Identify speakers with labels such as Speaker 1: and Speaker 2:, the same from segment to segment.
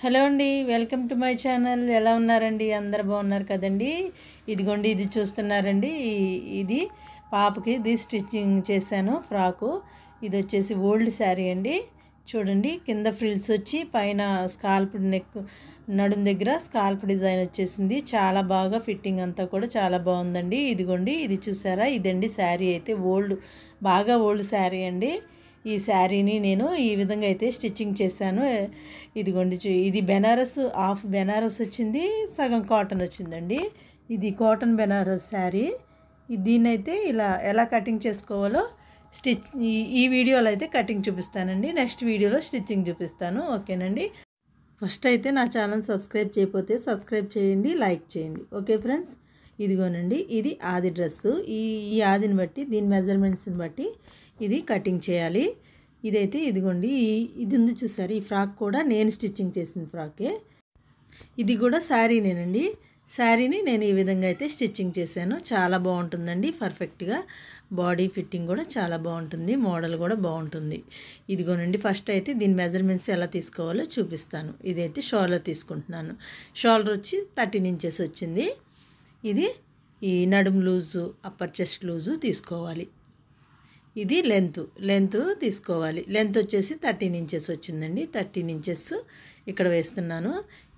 Speaker 1: Hello అండి, welcome to my channel. ఎలా ఉన్నారండి? అందరు బాగున్నారు కదండి. ఇదిగోండి, ఇది చూస్తున్నారండి. ఇది పాపకి ఇది స్టిచ్చింగ్ చేశాను ఫ్రాకు. ఇది వచ్చేసి ఓల్డ్ శారీ అండి. చూడండి, కింద ఫ్రిల్స్ వచ్చి పైన స్కాల్ప్ నెక్ నడుం దగ్గర స్కాల్ప్ డిజైన్ వచ్చేసింది. చాలా బాగా ఫిట్టింగ్ అంతా కూడా చాలా బాగుందండి. ఇదిగోండి, ఇది చూసారా? ఇదండి శారీ. అయితే బాగా ఓల్డ్ శారీ అండి. ఈ శారీని నేను ఈ విధంగా అయితే స్టిచ్చింగ్ చేశాను. ఇదిగోండి, ఇది బెనారస్, హాఫ్ బెనారస్ వచ్చింది, సగం కాటన్ వచ్చిందండి. ఇది కాటన్ బెనారస్ శారీ. దీన్నైతే ఎలా కటింగ్ చేసుకోవాలో ఈ వీడియోలో అయితే కటింగ్ చూపిస్తానండి. నెక్స్ట్ వీడియోలో స్టిచ్చింగ్ చూపిస్తాను. ఓకేనండి. ఫస్ట్ అయితే నా ఛానల్ సబ్స్క్రైబ్ చేయకపోతే సబ్స్క్రైబ్ చేయండి, లైక్ చేయండి. ఓకే ఫ్రెండ్స్, ఇదిగోనండి, ఇది ఆది డ్రెస్సు. ఈ ఆదిని బట్టి, దీని మెజర్మెంట్స్ని బట్టి ఇది కటింగ్ చేయాలి. ఇదైతే ఇదిగోండి, ఇది ఉంది చూసారు. ఈ ఫ్రాక్ కూడా నేను స్టిచ్చింగ్ చేసిన ఫ్రాకే. ఇది కూడా శారీనేనండి. శారీని నేను ఈ విధంగా అయితే స్టిచ్చింగ్ చేశాను. చాలా బాగుంటుందండి, పర్ఫెక్ట్గా బాడీ ఫిట్టింగ్ కూడా చాలా బాగుంటుంది, మోడల్ కూడా బాగుంటుంది. ఇదిగోనండి, ఫస్ట్ అయితే దీని మెజర్మెంట్స్ ఎలా తీసుకోవాలో చూపిస్తాను. ఇదైతే షోల్డర్ తీసుకుంటున్నాను. షోల్డర్ వచ్చి 13 ఇంచెస్ వచ్చింది. ఇది ఈ నడుము లూజు, అప్పర్ చెస్ట్ లూజు తీసుకోవాలి. ఇది లెంత్ తీసుకోవాలి. లెంత్ వచ్చేసి 13 ఇంచెస్ వచ్చిందండి. 13 ఇంచెస్ ఇక్కడ వేస్తున్నాను.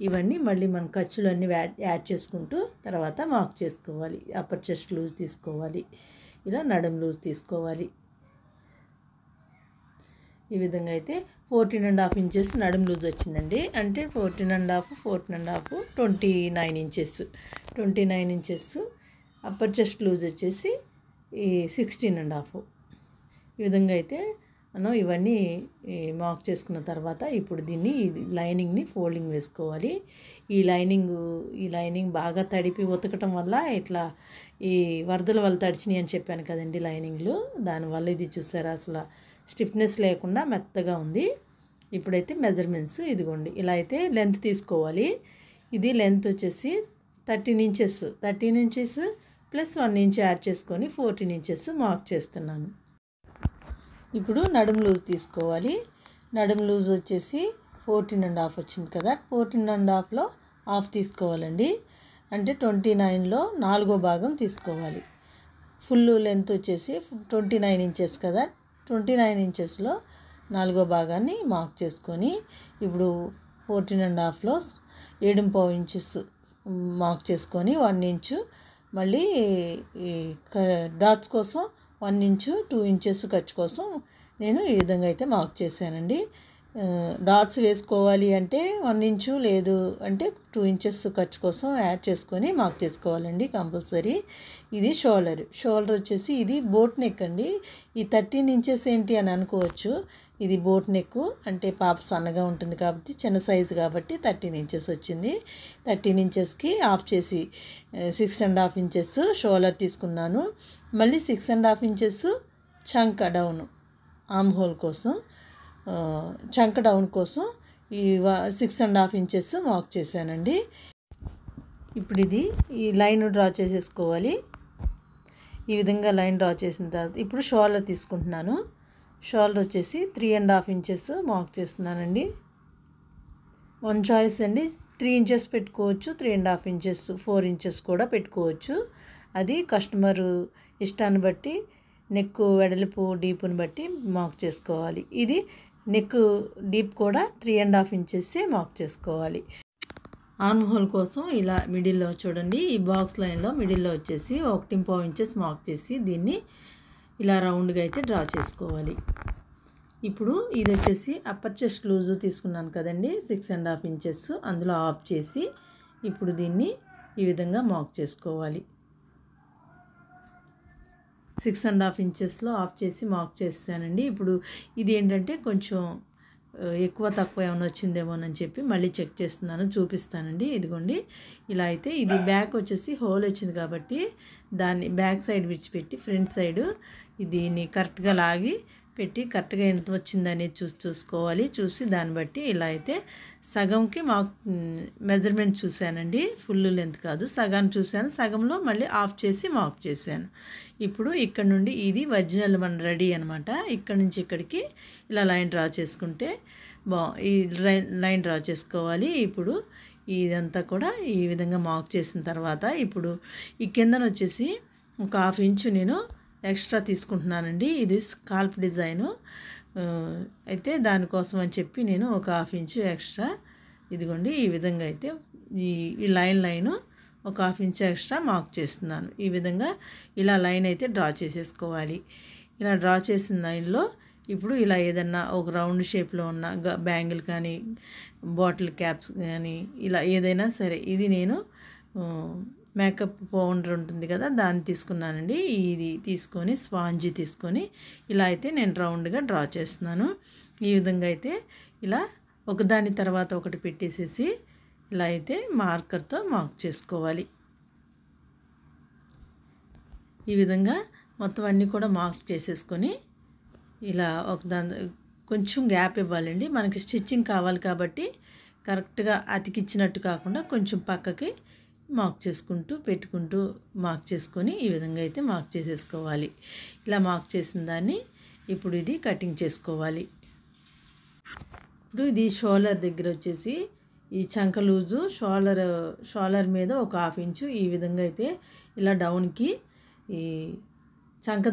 Speaker 1: ఇవన్నీ మళ్ళీ మనం ఖర్చులన్నీ యాడ్ చేసుకుంటూ తర్వాత మార్క్ చేసుకోవాలి. అప్పర్ చెస్ట్ లూజ్ తీసుకోవాలి, ఇలా నడుం లూజ్ తీసుకోవాలి. ఈ విధంగా అయితే 14.5 ఇంచెస్ నడుం లూజ్ వచ్చిందండి. అంటే 14.5 29 inches. 29 inches upper chest loose వచ్చేసి ఈ 16.5. ఈ విధంగా అయితే మనం ఇవన్నీ మార్క్ చేసుకున్న తర్వాత ఇప్పుడు లైనింగ్ని ఫోల్డింగ్ వేసుకోవాలి. ఈ లైనింగ్ బాగా తడిపి ఉతకటం వల్ల ఇట్లా ఈ వరదల వల్ల తడిచినాయి అని చెప్పాను కదండి లైనింగ్లు. దానివల్ల ఇది చూసారా, అసలు స్టిఫ్నెస్ లేకుండా మెత్తగా ఉంది. ఇప్పుడైతే మెజర్మెంట్స్ ఇదిగోండి, ఇలా అయితే లెంత్ తీసుకోవాలి. ఇది లెంత్ వచ్చేసి 13 inches. 13 inches plus 1 inch add చేసుకొని 14 ఇంచెస్ మార్క్ చేస్తున్నాను. ఇప్పుడు నడుము లూజ్ తీసుకోవాలి. నడుము లూజ్ వచ్చేసి 14.5 వచ్చింది కదా. 14.5లో హాఫ్ తీసుకోవాలండి. అంటే 29లో 4వ భాగం తీసుకోవాలి. ఫుల్ లెంత్ వచ్చేసి 29 ఇంచెస్ కదా. 29 ఇంచెస్లో 4వ భాగాన్ని మార్క్ చేసుకొని ఇప్పుడు 14.5లో 7.5 ఇంచెస్ మార్క్ చేసుకొని 1 ఇంచు మళ్ళీ ఈ డాట్స్ కోసం 1 ఇంచు 2 ఇంచెస్ ఖర్చు కోసం నేను ఈ విధంగా అయితే మార్క్ చేశానండి. డాట్స్ వేసుకోవాలి అంటే 1 ఇంచు, లేదు అంటే 2 ఇంచెస్ ఖర్చు కోసం యాడ్ చేసుకొని మార్క్ చేసుకోవాలండి కంపల్సరీ. ఇది షోల్డర్ వచ్చేసి ఇది బోట్ నెక్ అండి. ఈ 13 ఇంచెస్ ఏంటి అని అనుకోవచ్చు. ఇది బోట్ నెక్ అంటే పాప సన్నగా ఉంటుంది కాబట్టి, చిన్న సైజు కాబట్టి 13 ఇంచెస్ వచ్చింది. 13 ఇంచెస్కి ఆఫ్ చేసి 6.5 ఇంచెస్ షోల్డర్ తీసుకున్నాను. మళ్ళీ 6.5 ఇంచెస్ చంక డౌన్, ఆర్మ్ హోల్ కోసం, చంక డౌన్ కోసం ఈ 6.5 ఇంచెస్ మార్క్ చేశానండి. ఇప్పుడు ఈ లైన్ డ్రా చేసేసుకోవాలి. ఈ విధంగా లైన్ డ్రా చేసిన తర్వాత ఇప్పుడు షోల్డర్ తీసుకుంటున్నాను. షోల్డర్ వచ్చేసి 3.5 ఇంచెస్ మార్క్ చేస్తున్నానండి. 1 చాయిస్ అండి. 3 ఇంచెస్ పెట్టుకోవచ్చు, 3.5 ఇంచెస్, 4 ఇంచెస్ కూడా పెట్టుకోవచ్చు. అది కస్టమరు ఇష్టాన్ని బట్టి, నెక్ వెడల్పు డీప్ని బట్టి మార్క్ చేసుకోవాలి. ఇది నెక్ డీప్ కూడా 3.5 ఇంచెస్ మార్క్ చేసుకోవాలి. ఆర్మ్ హోల్ కోసం ఇలా మిడిల్లో చూడండి, ఈ బాక్స్ లైన్లో మిడిల్లో వచ్చేసి 1.5 ఇంచెస్ మార్క్ చేసి దీన్ని ఇలా రౌండ్గా అయితే డ్రా చేసుకోవాలి. ఇప్పుడు ఇది వచ్చేసి అప్పర్ చెస్ట్ లూజ్ తీసుకున్నాను కదండి, 6.5 ఇంచెస్, అందులో ఆఫ్ చేసి ఇప్పుడు దీన్ని ఈ విధంగా మార్క్ చేసుకోవాలి. 6.5 ఇంచెస్లో ఆఫ్ చేసి మార్క్ చేస్తానండి. ఇప్పుడు ఇది ఏంటంటే కొంచెం ఎక్కువ తక్కువ ఏమైనా వచ్చిందేమోనని చెప్పి మళ్ళీ చెక్ చేస్తున్నాను, చూపిస్తానండి. ఇదిగోండి, ఇలా అయితే ఇది బ్యాక్ వచ్చేసి హోల్ వచ్చింది కాబట్టి దాన్ని బ్యాక్ సైడ్ విడిచిపెట్టి ఫ్రంట్ సైడ్ దీన్ని కరెక్ట్గా లాగి పెట్టి కరెక్ట్గా ఎంత వచ్చిందనేది చూసుకోవాలి. చూసి దాన్ని బట్టి ఇలా అయితే సగంకి మెజర్మెంట్ చూశానండి. ఫుల్ లెంత్ కాదు, సగాన్ని చూశాను. సగంలో మళ్ళీ ఆఫ్ చేసి మార్క్ చేశాను. ఇప్పుడు ఇక్కడ నుండి ఇది ఒరిజినల్ మన రెడీ అనమాట. ఇక్కడ నుంచి ఇక్కడికి ఇలా లైన్ డ్రా చేసుకుంటే ఈ లైన్ డ్రా చేసుకోవాలి. ఇప్పుడు ఇదంతా కూడా ఈ విధంగా మార్క్ చేసిన తర్వాత ఇప్పుడు ఈ కిందన వచ్చేసి ఒక 1/2 ఇంచు నేను ఎక్స్ట్రా తీసుకుంటున్నానండి. ఇది స్కాల్ప్ డిజైను అయితే దానికోసం అని చెప్పి నేను ఒక 1/2 ఇంచు ఎక్స్ట్రా ఇదిగోండి ఈ విధంగా అయితే ఈ లైను ఒక 1/2 ఇంచు ఎక్స్ట్రా మార్క్ చేస్తున్నాను. ఈ విధంగా ఇలా లైన్ అయితే డ్రా చేసేసుకోవాలి. ఇలా డ్రా చేసిన లైన్లో ఇప్పుడు ఇలా ఏదన్నా ఒక రౌండ్ షేప్లో ఉన్న బ్యాంగిల్ కానీ బాటిల్ క్యాప్స్ కానీ ఇలా ఏదైనా సరే ఇది నేను మేకప్ పౌడర్ ఉంటుంది కదా దాన్ని తీసుకున్నానండి. ఇది తీసుకొని స్పాంజీ తీసుకొని ఇలా అయితే నేను రౌండ్గా డ్రా చేస్తున్నాను. ఈ విధంగా అయితే ఇలా ఒకదాని తర్వాత ఒకటి పెట్టేసేసి ఇలా అయితే మార్కర్తో మార్క్ చేసుకోవాలి. ఈ విధంగా మొత్తం అన్నీ కూడా మార్క్ చేసేసుకొని ఇలా ఒకదాని కొంచెం గ్యాప్ ఇవ్వాలండి. మనకి స్టిచ్చింగ్ కావాలి కాబట్టి కరెక్ట్గా అతికిచ్చినట్టు కాకుండా కొంచెం పక్కకి మార్క్ చేసుకుంటూ పెట్టుకుంటూ మార్క్ చేసుకొని ఈ విధంగా అయితే మార్క్ చేసేసుకోవాలి. ఇలా మార్క్ చేసిన దాన్ని ఇప్పుడు ఇది కటింగ్ చేసుకోవాలి. ఇప్పుడు ఇది షోల్డర్ దగ్గర వచ్చేసి ఈ చంక లూజు షోల్డర్ మీద ఒక 1/2 ఇంచు ఈ విధంగా అయితే ఇలా డౌన్కి ఈ చంక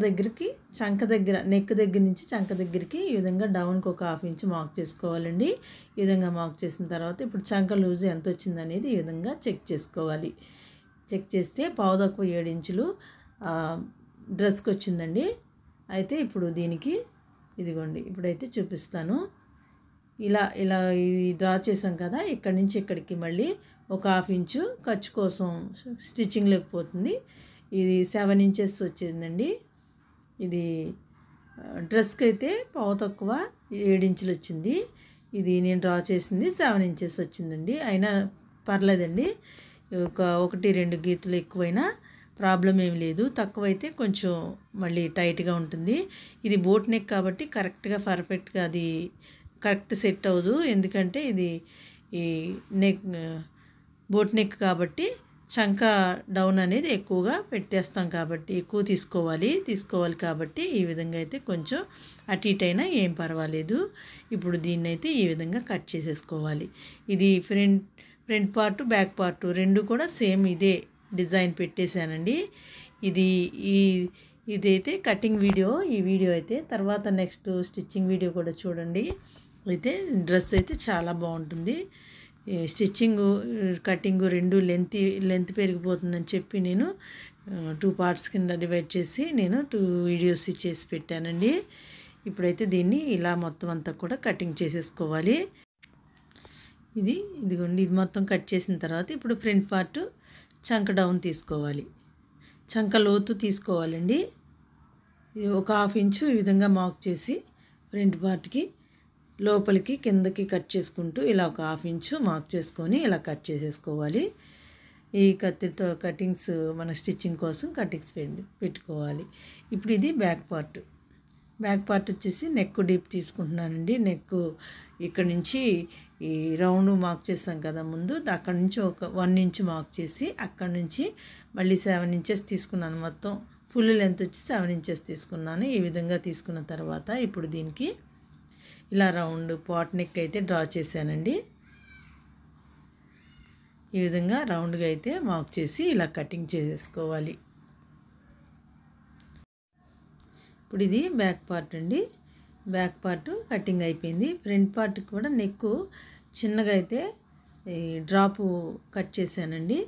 Speaker 1: దగ్గర నెక్ దగ్గర నుంచి చంక దగ్గరికి ఈ విధంగా డౌన్కి ఒక 1/2 ఇంచు మార్క్ చేసుకోవాలండి. ఈ విధంగా మార్క్ చేసిన తర్వాత ఇప్పుడు చంక లూజు ఎంత వచ్చింది అనేది ఈ విధంగా చెక్ చేసుకోవాలి. చెక్ చేస్తే 7 ఇంచులు డ్రెస్కి వచ్చిందండి. అయితే ఇప్పుడు దీనికి ఇదిగోండి ఇప్పుడైతే చూపిస్తాను. ఇలా ఇది డ్రా చేసాం కదా, ఇక్కడి నుంచి ఇక్కడికి మళ్ళీ ఒక 1/2 ఇంచు ఖర్చు కోసం స్టిచ్చింగ్ లేకపోతుంది. ఇది 7 ఇంచెస్ వచ్చిందండి. ఇది డ్రెస్కి అయితే తక్కువ 7 ఇంచులు వచ్చింది. ఇది నేను డ్రా చేసింది 7 ఇంచెస్ వచ్చిందండి. అయినా పర్లేదండి, ఒక 1-2 గీతలు ఎక్కువైనా ప్రాబ్లం ఏం లేదు. తక్కువైతే కొంచెం మళ్ళీ టైట్గా ఉంటుంది. ఇది బోట్ నెక్ కాబట్టి కరెక్ట్గా పర్ఫెక్ట్గా అది కరెక్ట్ సెట్ అవ్వదు. ఎందుకంటే ఇది ఈ బోట్ నెక్ కాబట్టి చంక డౌన్ అనేది ఎక్కువగా పెట్టేస్తాం కాబట్టి ఎక్కువ తీసుకోవాలి కాబట్టి ఈ విధంగా అయితే కొంచెం అటు ఇటు అయినా ఏం పర్వాలేదు. ఇప్పుడు దీన్ని అయితే ఈ విధంగా కట్ చేసేసుకోవాలి. ఇది ఫ్రంట్ పార్ట్ బ్యాక్ పార్ట్ రెండు కూడా సేమ్ ఇదే డిజైన్ పెట్టేశానండి. ఇదైతే కటింగ్ వీడియో. ఈ వీడియో అయితే తర్వాత నెక్స్ట్ స్టిచ్చింగ్ వీడియో కూడా చూడండి. అయితే డ్రెస్ అయితే చాలా బాగుంటుంది. స్టిచ్చింగ్ కటింగ్ రెండు లెంత్ పెరిగిపోతుందని చెప్పి నేను 2 పార్ట్స్ కింద డివైడ్ చేసి నేను 2 వీడియోస్ చేసి పెట్టానండి. ఇప్పుడైతే దీన్ని ఇలా మొత్తం అంతా కూడా కటింగ్ చేసేసుకోవాలి. ఇదిగోండి ఇది మొత్తం కట్ చేసిన తర్వాత ఇప్పుడు ఫ్రంట్ పార్ట్ చంక డౌన్ తీసుకోవాలి. చంక లోతు తీసుకోవాలండి. ఒక 1/2 ఇంచు ఈ విధంగా మార్క్ చేసి ఫ్రంట్ పార్ట్కి లోపలికి కిందకి కట్ చేసుకుంటూ ఇలా ఒక 1/2 ఇంచు మార్క్ చేసుకొని ఇలా కట్ చేసేసుకోవాలి. ఈ కత్తితో కటింగ్స్ మన స్టిచ్చింగ్ కోసం కటింగ్స్ పెట్టుకోవాలి. ఇప్పుడు ఇది బ్యాక్ పార్ట్ వచ్చేసి నెక్ డీప్ తీసుకుంటున్నానండి. నెక్ ఇక్కడ నుంచి ఈ రౌండ్ మార్క్ చేసాం కదా ముందు, అక్కడ నుంచి ఒక 1 ఇంచు మార్క్ చేసి అక్కడ నుంచి మళ్ళీ 7 ఇంచెస్ తీసుకున్నాను. మొత్తం ఫుల్ లెంత్ వచ్చి 7 ఇంచెస్ తీసుకున్నాను. ఈ విధంగా తీసుకున్న తర్వాత ఇప్పుడు దీనికి ఇలా రౌండ్ పాట్ నెక్ అయితే డ్రా చేశానండి. ఈ విధంగా రౌండ్గా అయితే మార్క్ చేసి ఇలా కటింగ్ చేసేసుకోవాలి. ఇప్పుడు ఇది బ్యాక్ పార్ట్ అండి. బ్యాక్ పార్ట్ కటింగ్ అయిపోయింది. ఫ్రంట్ పార్ట్ కూడా నెక్ చిన్నగా అయితే డ్రాపు కట్ చేశానండి.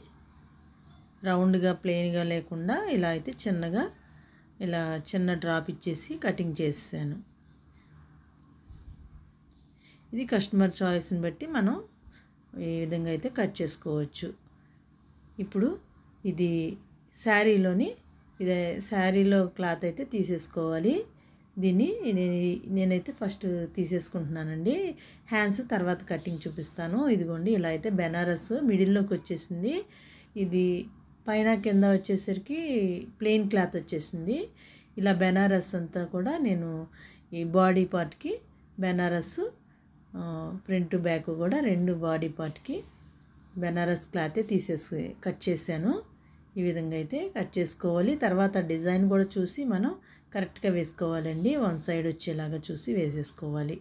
Speaker 1: రౌండ్గా ప్లెయిన్గా లేకుండా ఇలా అయితే చిన్న డ్రాప్ ఇచ్చేసి కటింగ్ చేశాను. ఇది కస్టమర్ చాయిస్ని బట్టి మనం ఈ విధంగా అయితే కట్ చేసుకోవచ్చు. ఇప్పుడు ఇది శారీలో క్లాత్ అయితే తీసేసుకోవాలి. దీన్ని నేనైతే ఫస్ట్ తీసేసుకుంటున్నానండి. హ్యాండ్స్ తర్వాత కటింగ్ చూపిస్తాను. ఇదిగోండి ఇలా అయితే బెనారస్ మిడిల్లోకి వచ్చేసింది. ఇది పైన కింద వచ్చేసరికి ప్లెయిన్ క్లాత్ వచ్చేసింది. ఇలా బెనారస్ అంతా కూడా నేను ఈ బాడీ పార్ట్కి బెనారస్ ఫ్రంట్ బ్యాక్ కూడా 2 బాడీ పార్ట్కి బెనారస్ క్లాతే కట్ చేశాను. ఈ విధంగా అయితే కట్ చేసుకోవాలి. తర్వాత డిజైన్ కూడా చూసి మనం కరెక్ట్గా వేసుకోవాలండి. 1 సైడ్ వచ్చేలాగా చూసి వేసేసుకోవాలి.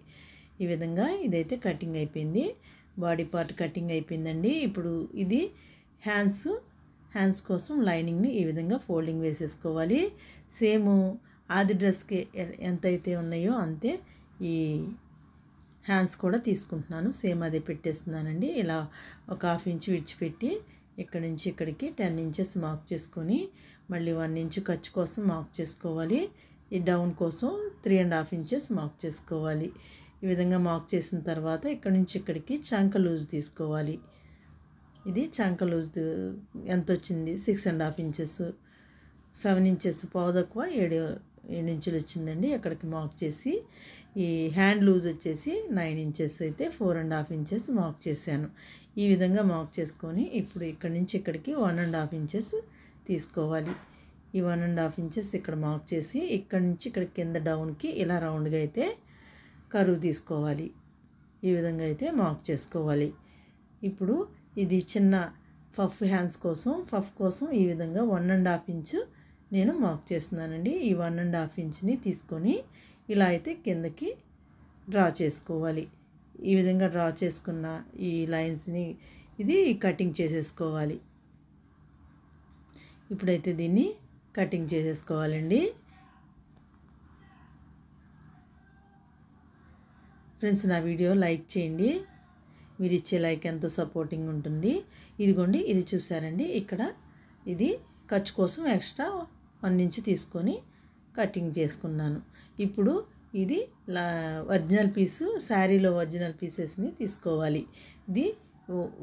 Speaker 1: ఈ విధంగా ఇదైతే కటింగ్ అయిపోయింది. బాడీ పార్ట్ కటింగ్ అయిపోయిందండి. ఇప్పుడు ఇది హ్యాండ్స్ కోసం లైనింగ్ని ఈ విధంగా ఫోల్డింగ్ వేసేసుకోవాలి. సేమ్ ఆది డ్రెస్కి ఎంతైతే ఉన్నాయో అంతే ఈ హ్యాండ్స్ కూడా తీసుకుంటున్నాను. సేమ్ అదే పెట్టేస్తున్నానండి. ఇలా ఒక 1/2 ఇంచ్ విడిచిపెట్టి ఇక్కడ నుంచి ఇక్కడికి 10 ఇంచెస్ మార్క్ చేసుకొని మళ్ళీ 1 ఇంచ్ ఖర్చు కోసం మార్క్ చేసుకోవాలి. ఈ డౌన్ కోసం 3.5 ఇంచెస్ మార్క్ చేసుకోవాలి. ఈ విధంగా మార్క్ చేసిన తర్వాత ఇక్కడ నుంచి ఇక్కడికి చంక లూజ్ తీసుకోవాలి. ఇది చంక లూజ్ ఎంత వచ్చింది? 6.5 ఇంచెస్, 7 ఇంచెస్ పావు తక్కువ 7 ఇంచులు వచ్చిందండి. అక్కడికి మార్క్ చేసి ఈ హ్యాండ్ లూజ్ వచ్చేసి 9 ఇంచెస్ అయితే 4.5 ఇంచెస్ మార్క్ చేశాను. ఈ విధంగా మార్క్ చేసుకొని ఇప్పుడు ఇక్కడ నుంచి ఇక్కడికి 1.5 ఇంచెస్ తీసుకోవాలి. ఈ 1.5 ఇంచెస్ ఇక్కడ మార్క్ చేసి ఇక్కడ నుంచి ఇక్కడ కింద డౌన్కి ఇలా రౌండ్గా అయితే కరువు తీసుకోవాలి. ఈ విధంగా అయితే మార్క్ చేసుకోవాలి. ఇప్పుడు ఇది చిన్న పఫ్ హ్యాండ్స్ కోసం ఈ విధంగా 1.5 ఇంచు నేను మార్క్ చేస్తున్నానండి. ఈ 1.5 ఇంచుని తీసుకొని ఇలా అయితే కిందకి డ్రా చేసుకోవాలి. ఈ విధంగా డ్రా చేసుకున్న ఈ లైన్స్ని ఇది కటింగ్ చేసేసుకోవాలి. ఇప్పుడైతే దీన్ని కటింగ్ చేసేసుకోవాలండి. ఫ్రెండ్స్, నా వీడియో లైక్ చేయండి. మీరు ఇచ్చే లైక్ ఎంతో సపోర్టింగ్ ఉంటుంది. ఇదిగోండి, ఇది చూసారండి. ఇక్కడ ఇది ఖర్చు కోసం ఎక్స్ట్రా 1 ఇంచ్ తీసుకొని కటింగ్ చేసుకున్నాను. ఇప్పుడు ఇది ఒరిజినల్ పీసు, శారీలో ఒరిజినల్ పీసెస్ని తీసుకోవాలి. ఇది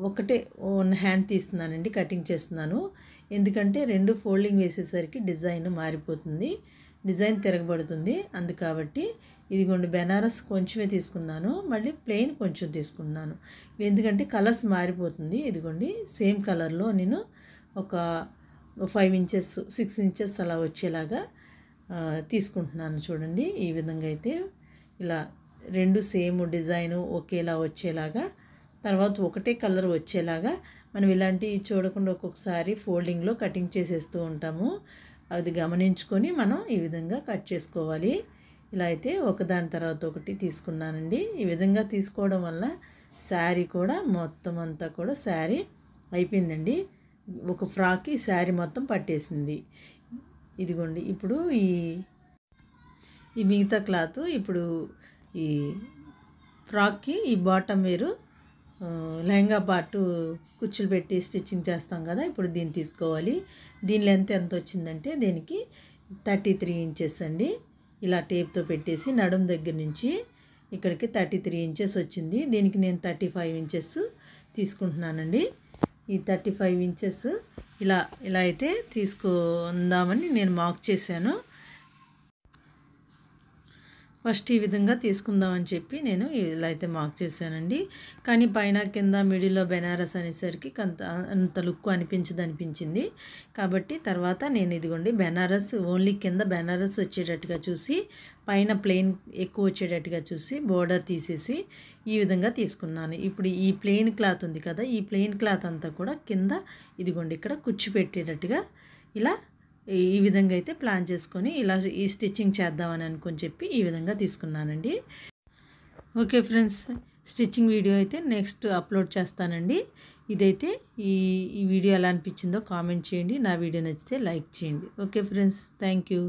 Speaker 1: ఒకటే 1 హ్యాండ్ తీస్తున్నానండి, కటింగ్ చేస్తున్నాను. ఎందుకంటే 2 ఫోల్డింగ్ వేసేసరికి డిజైన్ మారిపోతుంది, డిజైన్ తిరగబడుతుంది. కాబట్టి ఇదిగోండి బెనారస్ కొంచెమే తీసుకున్నాను, మళ్ళీ ప్లెయిన్ కొంచెం తీసుకున్నాను. ఎందుకంటే కలర్స్ మారిపోతుంది. ఇదిగోండి సేమ్ కలర్లో నేను ఒక 5 ఇంచెస్ 6 ఇంచెస్ అలా వచ్చేలాగా తీసుకుంటున్నాను. చూడండి, ఈ విధంగా అయితే ఇలా 2 సేమ్ డిజైను ఒకేలా వచ్చేలాగా, తర్వాత ఒకటే కలర్ వచ్చేలాగా మనం ఇలాంటివి చూడకుండా ఒక్కొక్కసారి ఫోల్డింగ్లో కటింగ్ చేసేస్తూ ఉంటాము. అది గమనించుకొని మనం ఈ విధంగా కట్ చేసుకోవాలి. ఇలా అయితే ఒకదాని తర్వాత ఒకటి తీసుకున్నానండి. ఈ విధంగా తీసుకోవడం వల్ల శారీ కూడా మొత్తం అంతా కూడా శారీ అయిపోయిందండి. ఒక ఫ్రాక్కి శారీ మొత్తం పట్టేసింది. ఇదిగోండి, ఇప్పుడు ఈ మిగతా క్లాత్ ఇప్పుడు ఈ ఫ్రాక్కి ఈ బాటమ్ వేరు లెహంగా పార్టు కుచ్చులు పెట్టి స్టిచ్చింగ్ చేస్తాం కదా, ఇప్పుడు దీన్ని తీసుకోవాలి. దీని లెంత్ ఎంత వచ్చిందంటే దీనికి 33 ఇంచెస్ అండి. ఇలా టేప్తో పెట్టేసి నడుం దగ్గర నుంచి ఇక్కడికి 33 ఇంచెస్ వచ్చింది. దీనికి నేను 35 ఇంచెస్ తీసుకుంటున్నానండి. ఈ 35 ఇంచెస్ ఇలా అయితే తీసుకుందామని నేను మార్క్ చేశాను. ఫస్ట్ ఈ విధంగా తీసుకుందామని చెప్పి నేను ఇలా అయితే మార్క్ చేశానండి. కానీ పైన కింద మిడిల్లో బెనారస్ అనేసరికి అంత లుక్ అనిపించింది. కాబట్టి తర్వాత నేను ఇదిగోండి బెనారస్ ఓన్లీ కింద బెనారస్ వచ్చేటట్టుగా చూసి పైన ప్లెయిన్ ఎక్కువ వచ్చేటట్టుగా చూసి బోర్డర్ తీసేసి ఈ విధంగా తీసుకున్నాను. ఇప్పుడు ఈ ప్లెయిన్ క్లాత్ ఉంది కదా, ఈ ప్లెయిన్ క్లాత్ అంతా కూడా కింద ఇదిగోండి ఇక్కడ కుచ్చు పెట్టేటట్టుగా ఇలా ఈ విధంగా అయితే ప్లాన్ చేసుకొని ఇలా ఈ స్టిచ్చింగ్ చేద్దామని అనుకొని చెప్పి ఈ విధంగా తీసుకున్నానండి. ఓకే ఫ్రెండ్స్, స్టిచ్చింగ్ వీడియో అయితే నెక్స్ట్ అప్లోడ్ చేస్తానండి. ఇదైతే ఈ వీడియో ఎలా అనిపించిందో కామెంట్ చేయండి. నా వీడియో నచ్చితే లైక్ చేయండి. Okay friends, thank you.